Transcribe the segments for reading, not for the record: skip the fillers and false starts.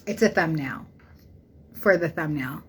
It's a thumbnail for the thumbnail.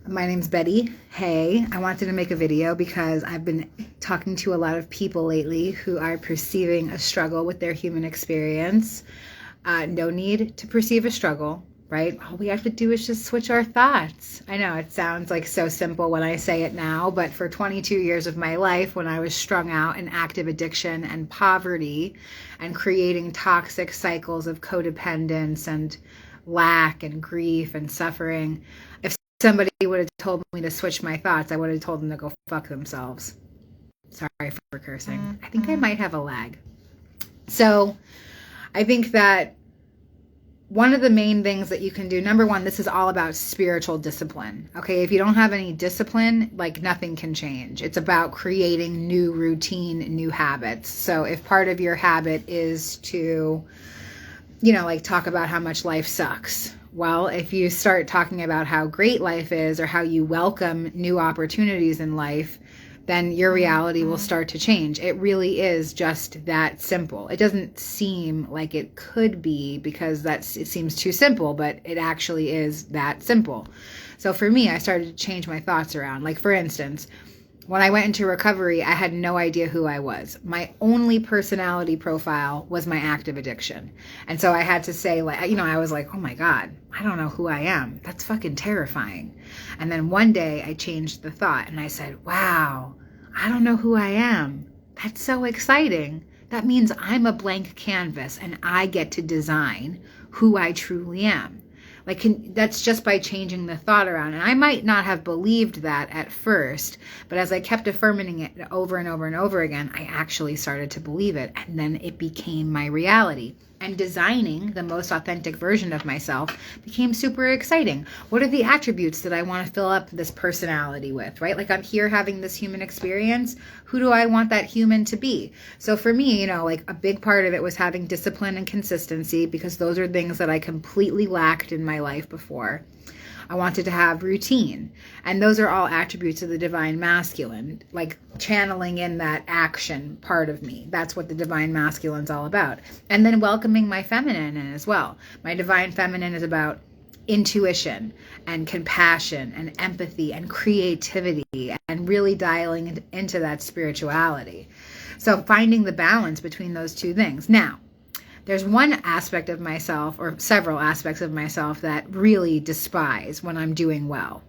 My name's Betty. Hey, I wanted to make a video because I've been talking to a lot of people lately who are perceiving a struggle with their human experience. No need to perceive a struggle, right? All we have to do is just switch our thoughts. I know it sounds like so simple when I say it now, but for 22 years of my life, when I was strung out in active addiction and poverty and creating toxic cycles of codependence and lack and grief and suffering, if somebody would have told me to switch my thoughts, I would have told them to go fuck themselves. Sorry for cursing. I think I might have a lag. So I think that one of the main things that you can do, number one, this is all about spiritual discipline. Okay, if you don't have any discipline, like nothing can change. It's about creating new routine, new habits. So if part of your habit is to, like talk about how much life sucks. Well, if you start talking about how great life is or how you welcome new opportunities in life, then your reality will start to change. It really is just that simple. It doesn't seem like it could be because it seems too simple, but it actually is that simple. So for me, I started to change my thoughts around. Like for instance, when I went into recovery, I had no idea who I was. My only personality profile was my active addiction. And so I had to say, I was like, oh my God, I don't know who I am. That's fucking terrifying. And then one day I changed the thought and I said, wow, I don't know who I am. That's so exciting. That means I'm a blank canvas and I get to design who I truly am. That's just by changing the thought around. And I might not have believed that at first, but as I kept affirming it over and over and over again, I actually started to believe it. And then it became my reality. And designing the most authentic version of myself became super exciting. What are the attributes that I want to fill up this personality with, right? Like I'm here having this human experience. Who do I want that human to be? So for me, a big part of it was having discipline and consistency because those are things that I completely lacked in my life before. I wanted to have routine. And those are all attributes of the divine masculine, like channeling in that action part of me. That's what the divine masculine's all about. And then welcoming my feminine in as well. My divine feminine is about intuition and compassion and empathy and creativity and really dialing into that spirituality. So finding the balance between those two things. Now, there's one aspect of myself, or several aspects of myself, that really despise when I'm doing well.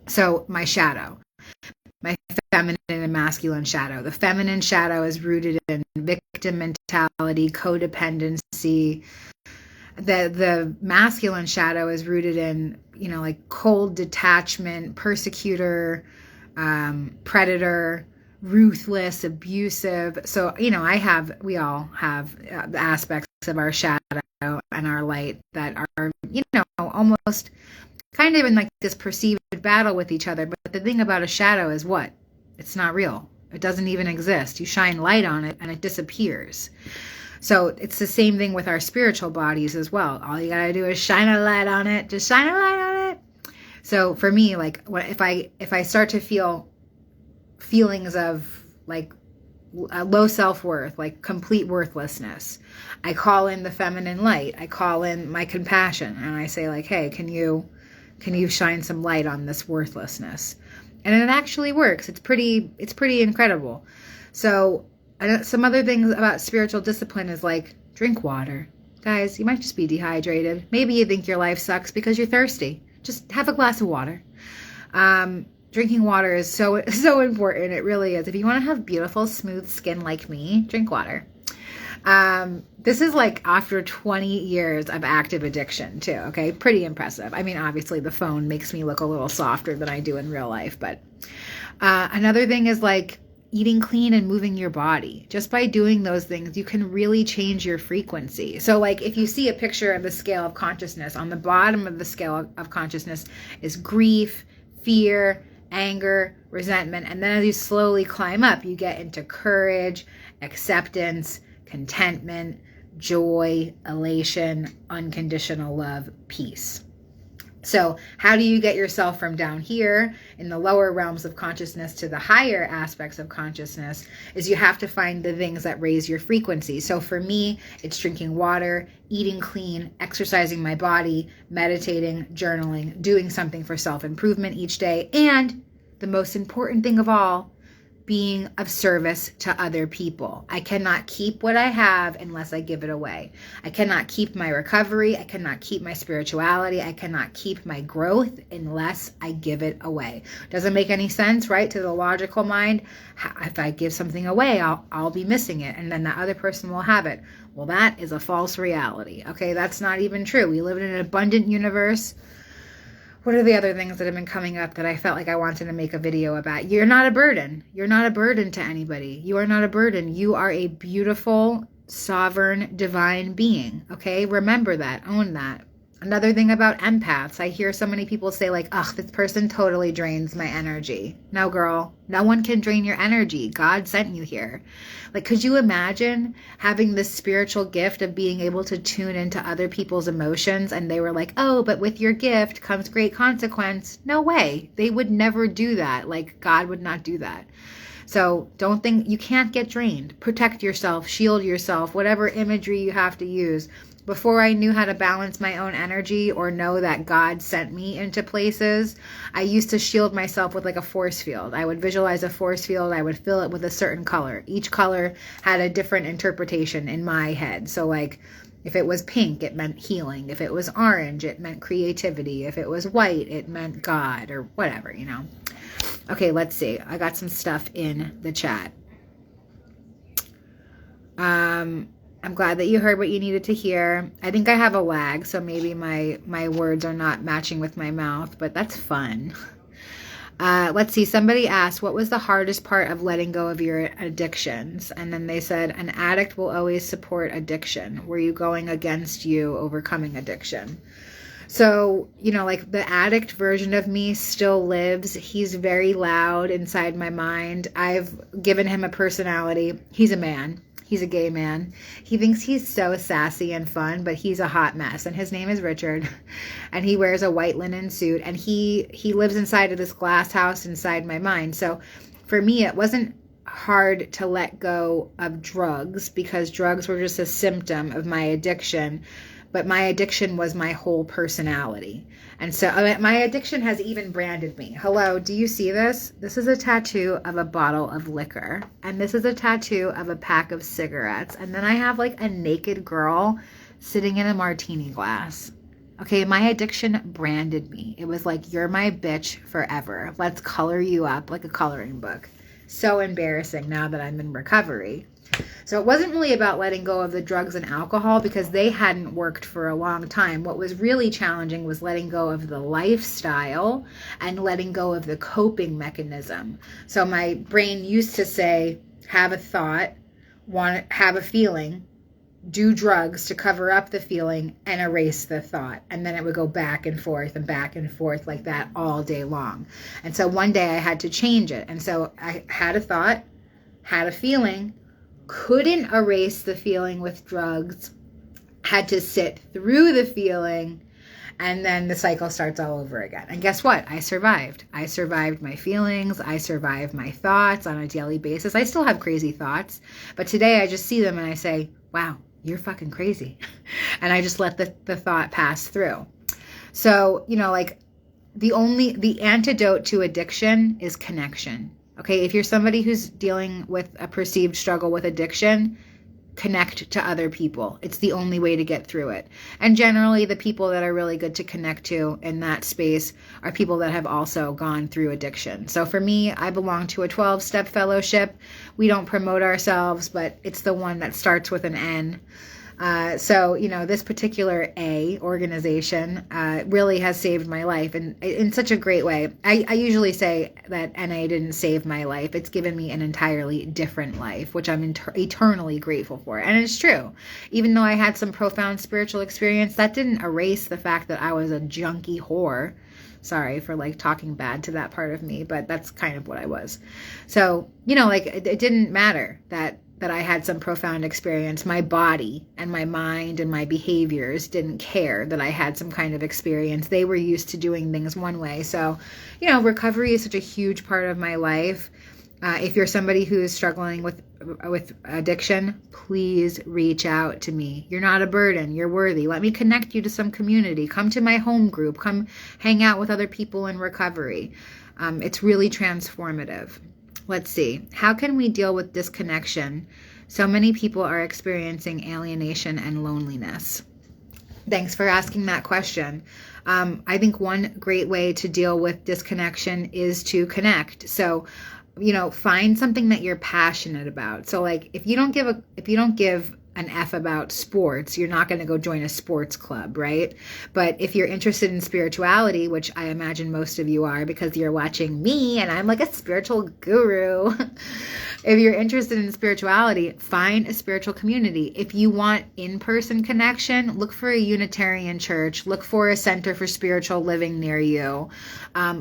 So my shadow, my feminine and masculine shadow. The feminine shadow is rooted in victim mentality, codependency. The masculine shadow is rooted in, cold detachment, persecutor, predator, ruthless, abusive. So, we all have aspects of our shadow and our light that are, almost kind of in like this perceived battle with each other. But the thing about a shadow is what? It's not real. It doesn't even exist. You shine light on it and it disappears. So it's the same thing with our spiritual bodies as well. All you gotta do is shine a light on it. Just shine a light on it. So for me, if I start to feel feelings of low self-worth, like complete worthlessness, I call in the feminine light. I call in my compassion and I say hey, can you shine some light on this worthlessness? And it actually works. It's pretty incredible. So some other things about spiritual discipline is drink water. Guys, you might just be dehydrated. Maybe you think your life sucks because you're thirsty. Just have a glass of water. Drinking water is so important. It really is. If you want to have beautiful, smooth skin like me, drink water. This is after 20 years of active addiction too. Okay. Pretty impressive. I mean, obviously the phone makes me look a little softer than I do in real life, but, another thing is eating clean and moving your body. Just by doing those things, you can really change your frequency. So if you see a picture of the scale of consciousness, on the bottom of the scale of consciousness is grief, fear, anger, resentment. And then as you slowly climb up, you get into courage, acceptance, contentment, joy, elation, unconditional love, peace. So how do you get yourself from down here in the lower realms of consciousness to the higher aspects of consciousness is you have to find the things that raise your frequency. So for me, it's drinking water, eating clean, exercising my body, meditating, journaling, doing something for self-improvement each day, and the most important thing of all, being of service to other people. I cannot keep what I have unless I give it away. I cannot keep my recovery. I cannot keep my spirituality. I cannot keep my growth unless I give it away. Doesn't make any sense, right? To the logical mind, if I give something away, I'll be missing it, and then the other person will have it. Well, that is a false reality. Okay, that's not even true. We live in an abundant universe. What are the other things that have been coming up that I felt like I wanted to make a video about? You're not a burden. You're not a burden to anybody. You are not a burden. You are a beautiful, sovereign, divine being. Okay? Remember that. Own that. Another thing about empaths, I hear so many people say like, ugh, this person totally drains my energy. No, girl, no one can drain your energy. God sent you here. Like, could you imagine having this spiritual gift of being able to tune into other people's emotions? And they were like, oh, but with your gift comes great consequence. No way. They would never do that. Like, God would not do that. So don't think, you can't get drained. Protect yourself, shield yourself, whatever imagery you have to use. Before I knew how to balance my own energy or know that God sent me into places, I used to shield myself with like a force field. I would visualize a force field. I would fill it with a certain color. Each color had a different interpretation in my head. So like if it was pink, it meant healing. If it was orange, it meant creativity. If it was white, it meant God or whatever, you know. Okay, let's see. I got some stuff in the chat. I'm glad that you heard what you needed to hear. I think I have a lag, so maybe my words are not matching with my mouth, but that's fun. Let's see. Somebody asked, what was the hardest part of letting go of your addictions? And then they said, an addict will always support addiction. Were you going against you overcoming addiction? So, you know, like the addict version of me still lives. He's very loud inside my mind. I've given him a personality. He's a man. He's a gay man. He thinks he's so sassy and fun, but he's a hot mess. And his name is Richard. And he wears a white linen suit. And he lives inside of this glass house inside my mind. So for me, it wasn't hard to let go of drugs because drugs were just a symptom of my addiction. But my addiction was my whole personality. And so my addiction has even branded me. Hello, do you see this? This is a tattoo of a bottle of liquor. And this is a tattoo of a pack of cigarettes. And then I have like a naked girl sitting in a martini glass. Okay, my addiction branded me. It was like, you're my bitch forever. Let's color you up like a coloring book. So embarrassing now that I'm in recovery. So it wasn't really about letting go of the drugs and alcohol because they hadn't worked for a long time. What was really challenging was letting go of the lifestyle and letting go of the coping mechanism. So my brain used to say, have a thought, have a feeling, do drugs to cover up the feeling and erase the thought. And then it would go back and forth like that all day long. And so one day I had to change it. And so I had a thought, had a feeling, couldn't erase the feeling with drugs, had to sit through the feeling, and then the cycle starts all over again. And guess what? I survived. I survived my feelings. I survived my thoughts on a daily basis. I still have crazy thoughts, but today I just see them and I say, wow, you're fucking crazy. And I just let the thought pass through. So, you know, like the antidote to addiction is connection. Okay, if you're somebody who's dealing with a perceived struggle with addiction, connect to other people. It's the only way to get through it. And generally, the people that are really good to connect to in that space are people that have also gone through addiction. So for me, I belong to a 12-step fellowship. We don't promote ourselves, but it's the one that starts with an N. So, you know, this particular A organization really has saved my life in such a great way. I usually say that NA didn't save my life. It's given me an entirely different life, which I'm eternally grateful for. And it's true. Even though I had some profound spiritual experience, that didn't erase the fact that I was a junkie whore. Sorry for like talking bad to that part of me, but that's kind of what I was. So, you know, like it didn't matter that that I had some profound experience. My body and my mind and my behaviors didn't care that I had some kind of experience. They were used to doing things one way. So, you know, recovery is such a huge part of my life. If you're somebody who is struggling with addiction, please reach out to me. You're not a burden. You're worthy. Let me connect you to some community. Come to my home group. Come hang out with other people in recovery. It's really transformative. Let's see. How can we deal with disconnection? So many people are experiencing alienation and loneliness. Thanks for asking that question. I think one great way to deal with disconnection is to connect. So, you know, find something that you're passionate about. So like if you don't give an F about sports, you're not going to go join a sports club, right? But if you're interested in spirituality, which I imagine most of you are because you're watching me and I'm like a spiritual guru. If you're interested in spirituality, find a spiritual community. If you want in-person connection, look for a Unitarian church. Look for a center for spiritual living near you.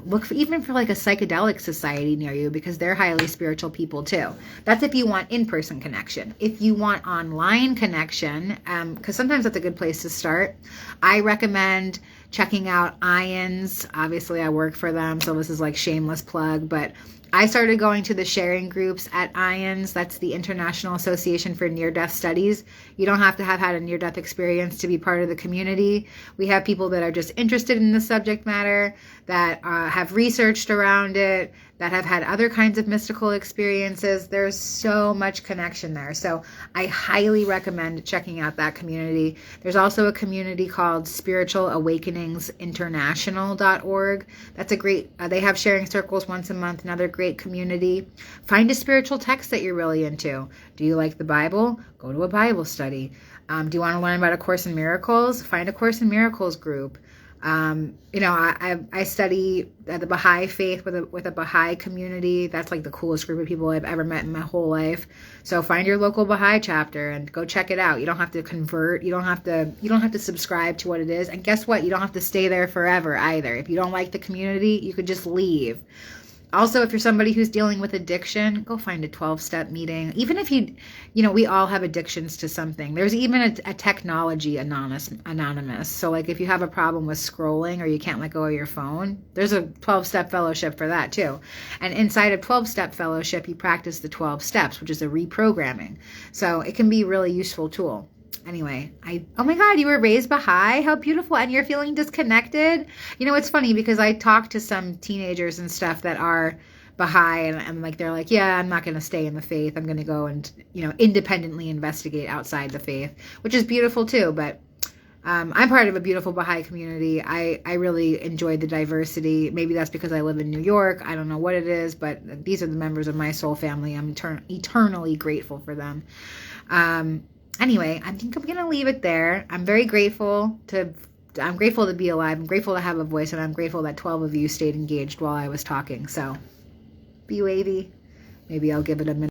Look for even for like a psychedelic society near you because they're highly spiritual people too. That's if you want in-person connection. If you want online connection, because sometimes that's a good place to start, I recommend checking out IONS. Obviously, I work for them, so this is like shameless plug, but I started going to the sharing groups at IONS. That's the International Association for Near-Death Studies. You don't have to have had a near-death experience to be part of the community. We have people that are just interested in the subject matter, that have researched around it, that have had other kinds of mystical experiences. There's so much connection there. So I highly recommend checking out that community. There's also a community called spiritualawakeningsinternational.org. That's a great, they have sharing circles once a month, another great community. Find a spiritual text that you're really into. Do you like the Bible? Go to a Bible study. Do you want to learn about A Course in Miracles? Find a Course in Miracles group. You know, I study the Baha'i faith with a Baha'i community. That's like the coolest group of people I've ever met in my whole life. So find your local Baha'i chapter and go check it out. You don't have to convert. You don't have to subscribe to what it is. And guess what? You don't have to stay there forever either. If you don't like the community, you could just leave. Also, if you're somebody who's dealing with addiction, go find a 12-step meeting. Even if you know, we all have addictions to something. There's even a technology anonymous. So like if you have a problem with scrolling or you can't let go of your phone, there's a 12-step fellowship for that too. And inside a 12-step fellowship, you practice the 12 steps, which is a reprogramming. So it can be a really useful tool. Anyway, oh my God, you were raised Baha'i? How beautiful. And you're feeling disconnected? You know, it's funny because I talk to some teenagers and stuff that are Baha'i and like, they're like, yeah, I'm not going to stay in the faith. I'm going to go and, you know, independently investigate outside the faith, which is beautiful too. But I'm part of a beautiful Baha'i community. I really enjoy the diversity. Maybe that's because I live in New York. I don't know what it is, but these are the members of my soul family. I'm eternally grateful for them. Anyway, I think I'm going to leave it there. I'm very grateful to be alive. I'm grateful to have a voice, and I'm grateful that 12 of you stayed engaged while I was talking. So be wavy. Maybe I'll give it a minute.